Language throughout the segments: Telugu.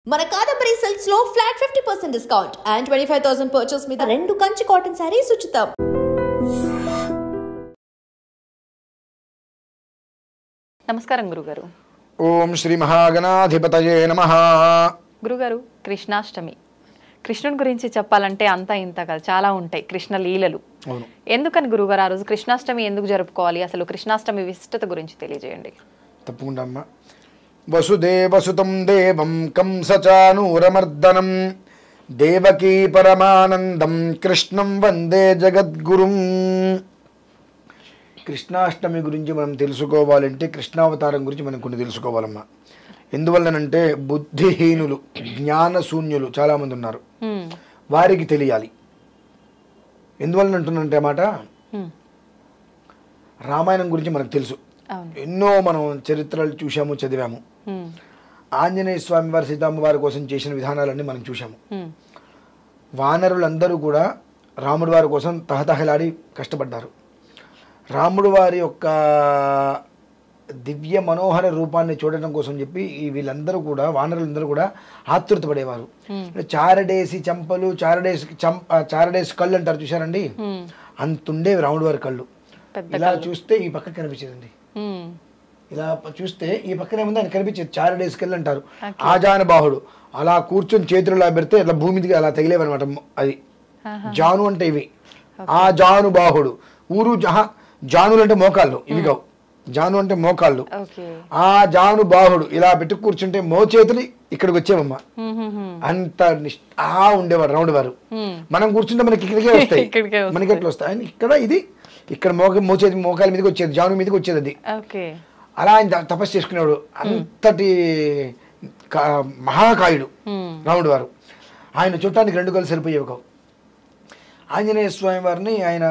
మన కాదంబరి సిల్క్స్ లో ఫ్లాట్ 50% డిస్కౌంట్ అండ్ 25,000 పర్చేస్ మీద 2 కంచి కాటన్ సారీస్ ఉచితం. నమస్కారం గురుగారు. ఓం శ్రీ మహాగణాధిపతయే నమః. గురుగారు, కృష్ణాష్టమి కృష్ణుని గురించి చెప్పాలంటే అంతా ఇంత కాదు, చాలా ఉంటాయి కృష్ణ లీలలు. ఎందుకని గురుగారు ఆ రోజు కృష్ణాష్టమి ఎందుకు జరుపుకోవాలి? అసలు కృష్ణాష్టమి విశిష్టత గురించి తెలియజేయండి. తప్పకుండా అమ్మా. వసుదేవసుతం దేవం కంసచానూరమర్దనం దేవకీ పరమానందం కృష్ణం వందే జగద్గురుం. కృష్ణాష్టమి గురించి మనం తెలుసుకోవాలంటే కృష్ణావతారం గురించి మనం కొన్ని తెలుసుకోవాలమ్మా. ఎందువల్లనంటే బుద్ధిహీనులు, జ్ఞానశూన్యులు చాలామంది ఉన్నారు, వారికి తెలియాలి. ఎందువల్ల అంటున్నంటే మాట, రామాయణం గురించి మనకు తెలుసు, ఎన్నో మనం చరిత్రలు చూసాము, చదివాము. ఆంజనేయ స్వామి వారి సీతమ్మ వారి కోసం చేసిన విధానాలన్నీ మనం చూసాము. వానరులందరూ కూడా రాముడి వారి కోసం తహతహలాడి కష్టపడ్డారు. రాముడు వారి యొక్క దివ్య మనోహర రూపాన్ని చూడడం కోసం చెప్పి వీళ్ళందరూ కూడా, వానరులందరూ కూడా ఆతృతపడేవారు. చారడేసి చంపలు, చారడేసి కళ్ళు అంటారు చూసారండి, అంతుండేవి రాముడు వారి కళ్ళు. ఇలా చూస్తే ఈ పక్క కనిపించేదండి, ఇలా చూస్తే ఈ పక్కనే ముందు ఆయన కనిపించేది. చారడేసి కళ్ళు అంటారు. ఆజానుబాహుడు అలా కూర్చొని చేతులు ఇలా పెడితే ఇట్లా భూమి మీదకి అలా తగిలేవన్నమాట. అది జాను అంటే ఇవి. ఆ జానుబాహుడు ఊరు జానులు అంటే మోకాళ్ళు, ఇవి కావు. జాను అంటే మోకాళ్ళు. ఆ జాను బాహుడు ఇలా పెట్టి కూర్చుంటే మోచేతులు ఇక్కడికి వచ్చేవమ్మా. అంత ఉండేవారు రాముడు వారు. మనం కూర్చుంటే మనకి ఇక్కడికే వస్తాయి, మనకి ఎట్లా వస్తాయి. ఆయన ఇక్కడ ఇది ఇక్కడ మోచేతి మోకాల మీదకి వచ్చేది, జాను మీదకి వచ్చేది అది. అలా ఆయన తపస్సు చేసుకునేవాడు. అంతటి మహాకాయుడు రాముడు వారు. ఆయన చుట్టానికి 2 కళ్ళు సరిపోయేవి కావు. ఆంజనేయ స్వామి వారిని ఆయన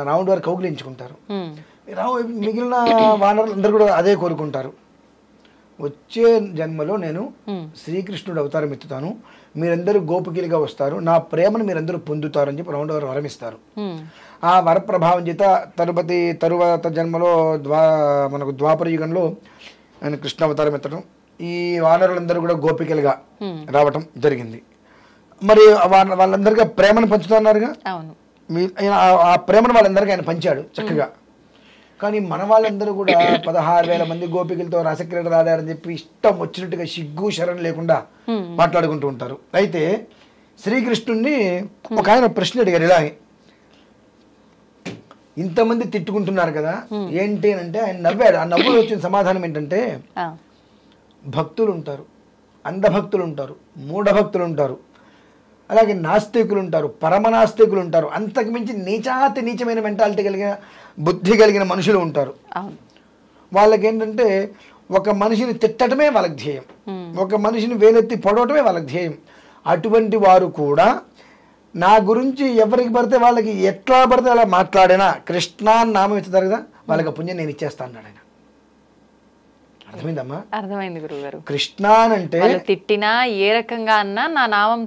రాముడు వారు కౌగిలించుకుంటారు. మిగిలిన వానరులు అందరూ కూడా అదే కోరుకుంటారు. వచ్చే జన్మలో నేను శ్రీకృష్ణుడు అవతారం ఎత్తుతాను, మీరందరూ గోపికలుగా వస్తారు, నా ప్రేమను మీరందరూ పొందుతారు అని చెప్పి రాముడు వారు వరమిస్తారు. ఆ వర ప్రభావం చేత తరువాత జన్మలో మనకు ద్వాపర యుగంలో ఆయన కృష్ణ అవతారం ఎత్తడం, ఈ వానరులందరూ కూడా గోపికలుగా రావటం జరిగింది. మరి వాళ్ళందరికీ ప్రేమను పంచుతున్నారుగా, ఆ ప్రేమను వాళ్ళందరికీ ఆయన పంచాడు చక్కగా. కానీ మన వాళ్ళందరూ కూడా 16,000 మంది గోపికలతో రసక్రీడ ఆడారని చెప్పి ఇష్టం వచ్చినట్టుగా సిగ్గు శరం లేకుండా మాట్లాడుకుంటూ ఉంటారు. అయితే శ్రీకృష్ణుడిని ఒక ఆయన ప్రశ్న అడిగారు, ఇలా ఇంతమంది తిట్టుకుంటున్నారు కదా ఏంటి అంటే ఆయన నవ్వాడు. ఆ నవ్వులో వచ్చిన సమాధానం ఏంటంటే, భక్తులు ఉంటారు, అంధభక్తులు ఉంటారు, మూఢభక్తులు ఉంటారు, అలాగే నాస్తికులు ఉంటారు, పరమనాస్తికులు ఉంటారు, అంతకు మించి నీచమైన మెంటాలిటీ కలిగిన, బుద్ధి కలిగిన మనుషులు ఉంటారు. వాళ్ళకి ఏంటంటే ఒక మనిషిని తిట్టడమే వాళ్ళకి ధ్యేయం, ఒక మనిషిని వేలెత్తి పొడవటమే వాళ్ళకి ధ్యేయం. అటువంటి వారు కూడా నా గురించి ఎవరికి పడితే వాళ్ళకి ఎట్లా పడితే అలా మాట్లాడినా కృష్ణ నామం ఎత్తుతారు కదా, వాళ్ళకి పుణ్యం నేను ఇచ్చేస్తాను అన్నాడు ఆయన. అర్థమైందమ్మా? అర్థమైంది గురుగారు. కృష్ణ అంటే తిట్టినా ఏ రకంగా అన్నా నా నామం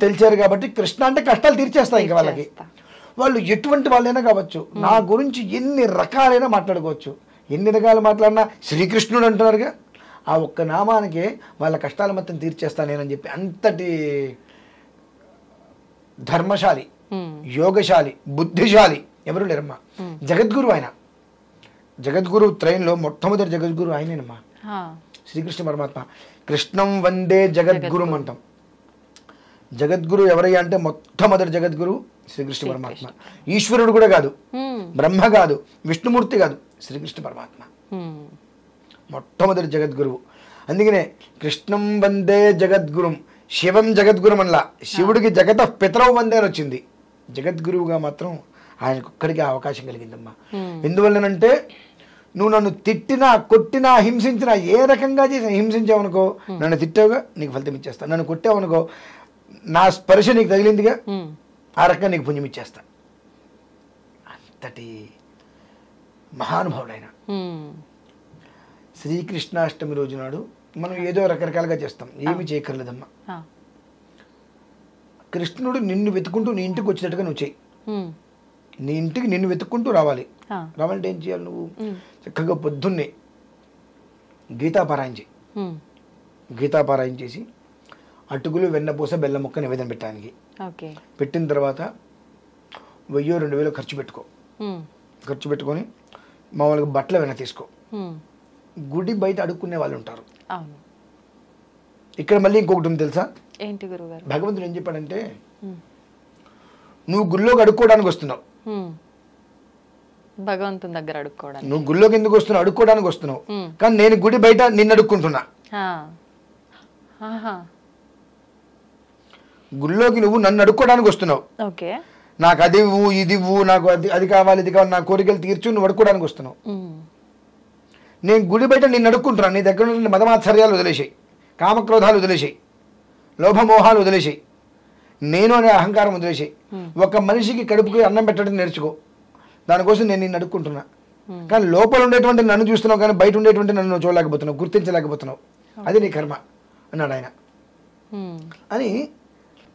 తెలిచారు కాబట్టి కృష్ణ అంటే కష్టాలు తీర్చేస్తాయి. ఇంకా వాళ్ళకి వాళ్ళు ఎటువంటి వాళ్ళైనా కావచ్చు, నా గురించి ఎన్ని రకాలైనా మాట్లాడుకోవచ్చు, ఎన్ని రకాలు మాట్లాడినా శ్రీకృష్ణుడు అంటున్నారుగా, ఆ ఒక్క నామానికే వాళ్ళ కష్టాలు మొత్తం తీర్చేస్తాను నేనని చెప్పి అంతటి ధర్మశాలి, యోగశాలి, బుద్ధిశాలి ఎవరు లేరమ్మా. జగద్గురు ఆయన. జగద్గురు త్రయంలో మొట్టమొదటి జగద్గురు ఆయనేనమ్మా, శ్రీకృష్ణ పరమాత్మ. కృష్ణం వందే జగద్గురుం అంటాం. జగద్గురు ఎవరయ్యా అంటే మొట్టమొదటి జగద్గురు శ్రీకృష్ణ పరమాత్మ. ఈశ్వరుడు కూడా కాదు, బ్రహ్మ కాదు, విష్ణుమూర్తి కాదు, శ్రీకృష్ణ పరమాత్మ మొట్టమొదటి జగద్గురువు. అందుకనే కృష్ణం వందే జగద్గురుం, శివం జగద్గురుం అనలా, శివుడికి జగత పితరవు వందే అని వచ్చింది. జగద్గురువుగా మాత్రం ఆయనకు ఒక్కడికి అవకాశం కలిగిందమ్మా. ఎందువల్లనంటే నువ్వు నన్ను తిట్టినా, కొట్టినా, హింసించినా, ఏ రకంగా చేసినా, హింసించావనుకో నన్ను తిట్టావుగా నీకు ఫలితం ఇచ్చేస్తా, నన్ను కొట్టావనుకో నా స్పర్శ నీకు తగిలిందిగా ఆ రకంగా నీకు పుణ్యం ఇచ్చేస్తా. అంతటి మహానుభావుడు ఆయన. శ్రీకృష్ణాష్టమి రోజు నాడు మనం ఏదో రకరకాలుగా చేస్తాం, ఏమి చేయక్కర్లేదమ్మా. కృష్ణుడు నిన్ను వెతుకుంటూ నీ ఇంటికి వచ్చినట్టుగా నువ్వు చెయ్యి. నీ ఇంటికి నిన్ను వెతుక్కుంటూ రావాలి. రావాలంటే ఏం చేయాలి? నువ్వు చక్కగా పొద్దున్నే గీతాపారాయణ చేయి. గీతాపారాయణ చేసి అటుకులు, వెన్నపూస, బెల్లం ముక్క నివేదన పెట్టడానికి. ఓకే. పెట్టిన తర్వాత 1000-2000 ఖర్చు పెట్టుకో. ఖర్చు పెట్టుకొని మామూలుగా బట్టలు ఏమైనా తీసుకో. గుడి బయట అడుక్కునే వాళ్ళు ఉంటారు. అవును. ఇక్కడ మళ్ళీ ఇంకొకటి ఉంది తెలుసా? ఏంటి గురుగారు? భగవంతుడు ఏం చెప్పాడంటే, నువ్వు గుళ్ళోకి అడుక్కోవడానికి వస్తున్నావు. భగవంతుని దగ్గర అడుక్కోవడానికి. నువ్వు గుళ్ళోకి ఎందుకు వస్తున్నావు? అడుక్కోవడానికి వస్తున్నావు. కానీ నేను గుడి బయట నిన్ను అడుక్కుంటున్నా. గుళ్ళోకి నువ్వు నన్ను అడుక్కోవడానికి వస్తున్నావు. ఓకే. నాకు అది ఇవ్వు, ఇది ఇవ్వు, నాకు అది కావాలి, ఇది కావాలి, నా కోరికలు తీర్చు, నువ్వు అడుక్కోవడానికి వస్తున్నావు. నేను గుడి బయట నిన్ను అడుక్కుంటున్నాను. నీ దగ్గర నుండి మదమాత్సర్యాలు వదిలేసాయి, కామక్రోధాలు వదిలేసాయి, లోభమోహాలు వదిలేసాయి, నేను అనే అహంకారం వదిలేసాయి. ఒక మనిషికి కడుపుకి అన్నం పెట్టడం నేర్చుకో. దానికోసం నేను నిన్ను అడుక్కుంటున్నా. కానీ లోపల ఉండేటువంటి నన్ను చూస్తున్నావు, కానీ బయట ఉండేటువంటి నన్ను చూడలేకపోతున్నావు, గుర్తించలేకపోతున్నావు. అది నీ కర్మ అన్నాడు ఆయన. అని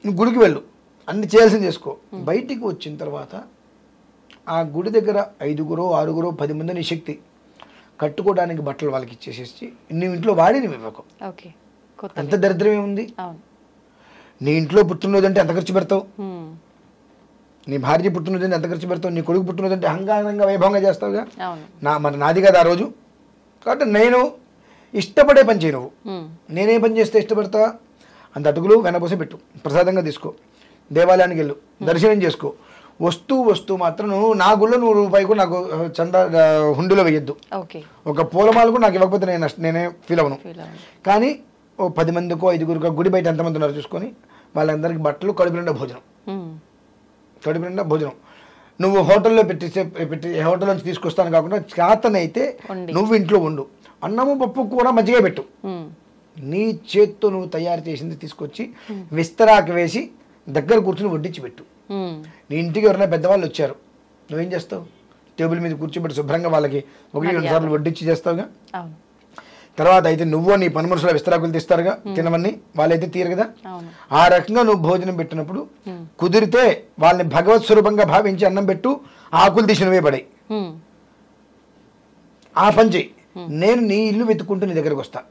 నువ్వు గుడికి వెళ్ళు, అన్ని చేయాల్సింది చేసుకో. బయటికి వచ్చిన తర్వాత ఆ గుడి దగ్గర 5గురో 6గురో 10 మంది నీ శక్తి కట్టుకోవడానికి బట్టలు వాళ్ళకి ఇచ్చేసేసి నువ్వు ఇంట్లో వాడి నువ్వు ఇవ్వకు. ఎంత దరిద్రం ఏముంది? నీ ఇంట్లో పుట్టినరోజు అంటే ఎంత ఖర్చు పెడతావు? నీ భార్య పుట్టినరోజు అంటే ఎంత ఖర్చు పెడతావు? నీ కొడుకు పుట్టినరోజు అంటే అహంకారంగా వైభవంగా చేస్తావుగా. మరి నాది కదా ఆ రోజు. కాబట్టి నేను ఇష్టపడే పని చేయి. నువ్వు నేనే పని చేస్తే ఇష్టపడతా? అంత అటుకులు వెనపోస పెట్టు, ప్రసాదంగా తీసుకో, దేవాలయానికి వెళ్ళు, దర్శనం చేసుకో. వస్తూ మాత్రం నువ్వు నా గుళ్ళో 100 రూపాయలు కూడా నాకు హుండీలో వేయద్దు. ఒక పూలమాల కూడా నాకు ఇవ్వకపోతే నేనే ఫీల్ అవ్వను. కానీ ఓ 10 మందికో 5గురికో గుడి బయట ఎంతమంది ఉన్నారు చూసుకొని వాళ్ళందరికీ బట్టలు, కడుపు నిండా భోజనం. నువ్వు హోటల్లో పెట్టి హోటల్ నుంచి తీసుకొస్తాను కాకుండా చేతనైతే నువ్వు ఇంట్లో వండు. అన్నము, పప్పు, కూర, మజ్జిగ పెట్టు. నీ చేత్తో నువ్వు తయారు చేసింది తీసుకొచ్చి విస్తరాకు వేసి దగ్గర కూర్చుని వడ్డించి పెట్టు. నీ ఇంటికి ఎవరైనా పెద్దవాళ్ళు వచ్చారు, నువ్వేం చేస్తావు? టేబుల్ మీద కూర్చోబెట్టి శుభ్రంగా వాళ్ళకి 1-2 సార్లు వడ్డించి చేస్తావుగా. తర్వాత అయితే నువ్వు నీ పని మనుషుల విస్తరాకులు తీస్తారుగా, తినవన్నీ వాళ్ళైతే తీరు కదా. ఆ రకంగా నువ్వు భోజనం పెట్టినప్పుడు కుదిరితే వాళ్ళని భగవత్ స్వరూపంగా భావించి అన్నం పెట్టు, ఆకులు తీసి నువ్వే పడాయి. ఆ పని చెయ్యి. నేను నీ ఇల్లు వెతుక్కుంటూ నీ దగ్గరకు వస్తా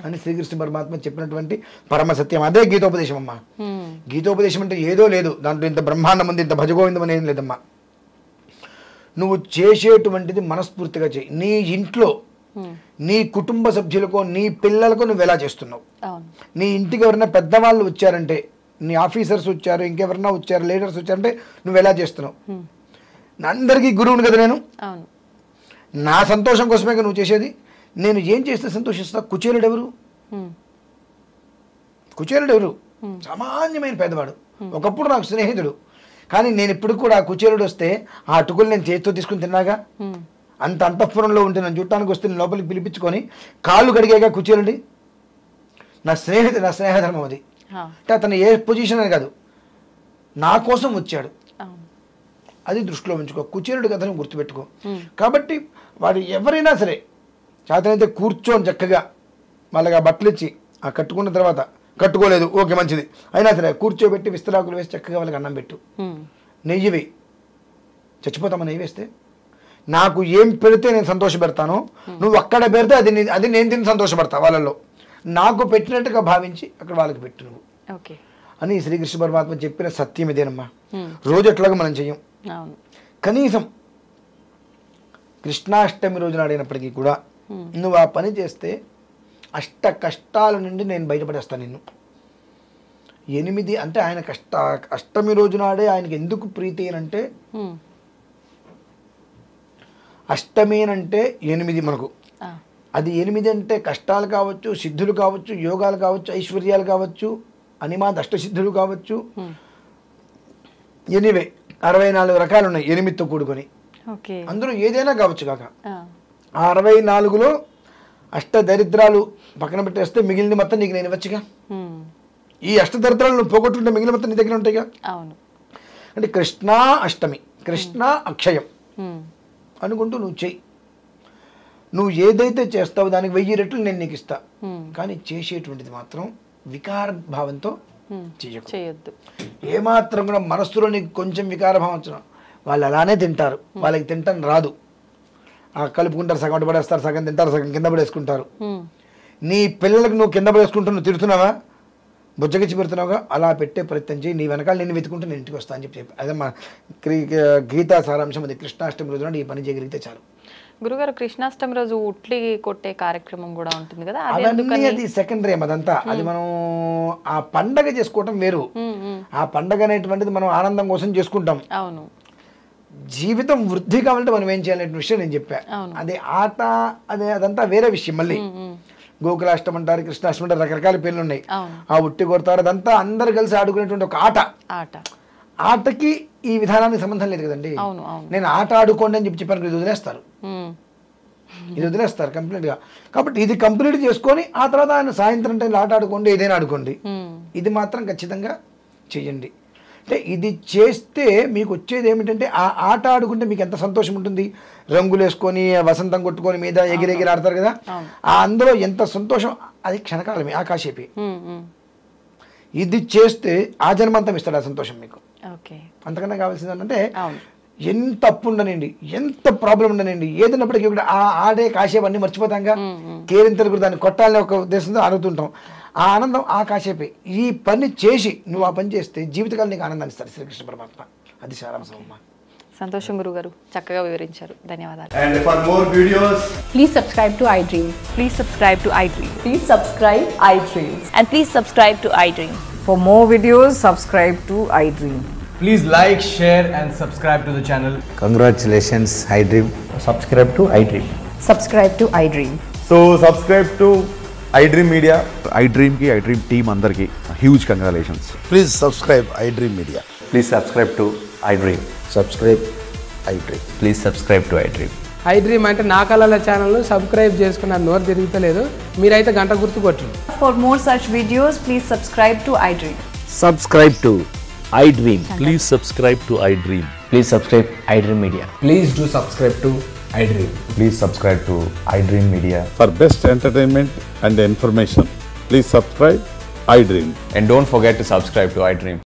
అని శ్రీకృష్ణ పరమాత్మ చెప్పినటువంటి పరమ సత్యం. అదే గీతోపదేశం అమ్మా. గీతోపదేశం అంటే ఏదో లేదు, దాంట్లో ఇంత బ్రహ్మాండం ఉంది, ఇంత భజగోవిందం అనేది లేదమ్మా. నువ్వు చేసేటువంటిది మనస్ఫూర్తిగా చేయి. నీ ఇంట్లో నీ కుటుంబ సభ్యులకో నీ పిల్లలకో నువ్వు ఎలా చేస్తున్నావు? నీ ఇంటికి ఎవరైనా పెద్దవాళ్ళు వచ్చారంటే, నీ ఆఫీసర్స్ వచ్చారు, ఇంకెవరన్నా వచ్చారు, లీడర్స్ వచ్చారంటే నువ్వు ఎలా చేస్తున్నావు? అందరికీ గురువుని కదా నేను. నా సంతోషం కోసమే నువ్వు చేసేది. నేను ఏం చేస్తే సంతోషిస్తా? కుచేలుడు ఎవరు? సామాన్యమైన పేదవాడు. ఒకప్పుడు నాకు స్నేహితుడు. కానీ నేను ఇప్పుడు కూడా కుచేలుడు వస్తే ఆ అటుకులు నేను చేతితో తీసుకుని తిన్నాగా. అంత అంతఃపురంలో ఉంటే నన్ను చుట్టానికి వస్తే నేను లోపలికి పిలిపించుకొని కాళ్ళు కడిగాక కుచేలుడి. నా స్నేహధర్మం అది. అంటే అతను ఏ పొజిషన్ అని కాదు, నా కోసం వచ్చాడు. అది దృష్టిలో ఉంచుకో. కుచేలుడి కథను గుర్తుపెట్టుకో. కాబట్టి వాడు ఎవరైనా సరే చేతనైతే కూర్చొని చక్కగా వాళ్ళగా బట్టలు ఇచ్చి ఆ కట్టుకున్న తర్వాత, కట్టుకోలేదు ఓకే మంచిది, అయినా సరే కూర్చోబెట్టి విస్తరాకులు వేసి చక్కగా వాళ్ళకి అన్నం పెట్టు. నెయ్యి వేయి. చచ్చిపోతామా నెయ్యి వేస్తే? నాకు ఏం పెడితే నేను సంతోషపెడతానో నువ్వు అక్కడ పెడితే అది నేను తిని సంతోషపడతా. వాళ్ళలో నాకు పెట్టినట్టుగా భావించి అక్కడ వాళ్ళకి పెట్టు నువ్వు అని శ్రీకృష్ణ పరమాత్మ చెప్పిన సత్యం ఇదేనమ్మా. రోజు ఎట్లాగో మనం చెయ్యం. కనీసం కృష్ణాష్టమి రోజున ఆడినప్పటికీ కూడా నువ్వు ఆ పని చేస్తే అష్ట కష్టాల నుండి నేను బయటపడేస్తాను నిన్ను. 8 అంటే ఆయన అష్టమి రోజునాడే ఆయనకి ఎందుకు ప్రీతి అంటే, అష్టమి అంటే 8 మనకు. అది 8 అంటే కష్టాలు కావచ్చు, సిద్ధులు కావచ్చు, యోగాలు కావచ్చు, ఐశ్వర్యాలు కావచ్చు, అనిమాద్ అష్టసిద్ధులు కావచ్చు. ఎనివే 64 రకాలు ఉన్నాయి 8తో కూడుకొని. అందులో ఏదైనా కావచ్చు కాక. ఆ 64లో అష్టదరిద్రాలు పక్కన పెట్టేస్తే మిగిలిన మొత్తం నీకు నేను ఇవ్వచ్చుగా. ఈ అష్టదరిద్రాలు నువ్వు పోగొట్టుకుంటే మిగిలిన మొత్తం నీ దగ్గర ఉంటాయిగా. అంటే కృష్ణ అష్టమి, కృష్ణ అక్షయం అనుకుంటూ నువ్వు చెయ్యి. నువ్వు ఏదైతే చేస్తావో దానికి 1000 రెట్లు నేను నీకు ఇస్తా. కానీ చేసేటువంటిది మాత్రం వికార భావంతో చేయొద్దు. ఏమాత్రం కూడా మనస్సులో నీకు కొంచెం వికార భావం వచ్చిన వాళ్ళు అలానే తింటారు. వాళ్ళకి తింటాను రాదు. కలుపుకుంటారు, సగం పడేస్తారు, సగం తింటారు, సగం కింద పడేసుకుంటారు. నీ పిల్లలకు నువ్వు కింద పడేసుకుంటూ నువ్వు తిడుతున్నావా? బుజ్జగిచ్చి పెడుతున్నావుగా అలా పెట్టే ప్రయత్నం చేయి, నీ వెనకాల నేను వెతుకుంటే నేను ఇంటికి వస్తాను అని చెప్పి అదే మా గీతా సారాంశం. అది కృష్ణాష్టమి రోజున ఈ పని చేయగలిగితే చాలు. గురుగారు కృష్ణాష్టమి రోజు ఉట్లి కొట్టే కార్యక్రమం కూడా ఉంటుంది కదా, అవన్నీ అది సెకండరీ అదంతా. అది మనం ఆ పండగ చేసుకోవటం వేరు. ఆ పండగ అనేటువంటిది మనం ఆనందం కోసం చేసుకుంటాం. అవును, జీవితం వృద్ధి కావాలంటే మనం ఏం చేయాలనే విషయం నేను చెప్పా. అదే ఆట అదంతా వేరే విషయం. మళ్ళీ గోకులాష్టం అంటారు, కృష్ణాష్టమి అంటారు, రకరకాల పేర్లు ఉన్నాయి. ఆ ఉట్టి కొడతారు, అదంతా అందరు కలిసి ఆడుకునేటువంటి ఒక ఆట. ఆటకి ఈ విధానానికి సంబంధం లేదు కదండి. నేను ఆట ఆడుకోండి అని చెప్పాను, ఇది వదిలేస్తారు, ఇది వదిలేస్తారు కంప్లీట్ గా. కాబట్టి ఇది కంప్లీట్ చేసుకొని ఆ తర్వాత ఆయన సాయంత్రం టైంలో ఆట ఆడుకోండి, ఏదైనా ఆడుకోండి, ఇది మాత్రం ఖచ్చితంగా చెయ్యండి. అంటే ఇది చేస్తే మీకు వచ్చేది ఏమిటంటే ఆ ఆట ఆడుకుంటే మీకు ఎంత సంతోషం ఉంటుంది. రంగులు వేసుకొని వసంతం కొట్టుకొని మీద ఎగిరెగిరి ఆడతారు కదా, ఆ అందులో ఎంత సంతోషం. అది క్షణకాలమే, ఆకాశేపి. ఇది చేస్తే ఆ జన్మంతం ఇస్తాడు ఆ సంతోషం మీకు. అంతకన్నా కావాల్సింది ఏంటంటే ఎంత అప్పు ఉండనండి, ఎంత ప్రాబ్లం ఉండనండి, ఏదన్నప్పటికీ కూడా ఆ ఆడే కాసేపు అన్ని మర్చిపోతాంగా. కేరింతలు కూడా దాన్ని కొట్టాలని ఒక ఉద్దేశంతో ఆడుతుంటాం. ఆ ఆనందం ఆ కాసేపే. ఈ పని చేసి నువ్వు ఆ పని చేస్తే జీవితకాలం నీకు ఆనందాన్ని ఇస్తారు శ్రీకృష్ణ పరమాత్మ. అది సారాంశం అమ్మా. సంతోషం గురుగారు, చక్కగా వివరించారు. ధన్యవాదాలు. And for more videos, please subscribe to iDream. Please subscribe to iDream. Please subscribe iDream. And please subscribe to iDream. For more videos, subscribe to iDream. please like, share and subscribe to the channel. Congratulations, iDream. Subscribe to iDream. Subscribe to iDream. So subscribe to iDream Media. iDream ki iDream team andarki huge congratulations. Please subscribe iDream Media. Please subscribe to iDream. Subscribe iDream. Please subscribe to iDream. iDream అంటే నా కళల ఛానల్ సబ్స్క్రైబ్ చేసుకున్న నోరు తిరుగుతలేదు, మీరైతే గంట గుర్తు కొట్టండి. For more such videos, please subscribe to iDream. Subscribe to iDream. Please subscribe to iDream. Please subscribe iDream Media. Please do subscribe to iDream. Please subscribe to iDream Media. For best entertainment and information, please subscribe iDream. And don't forget to subscribe to iDream.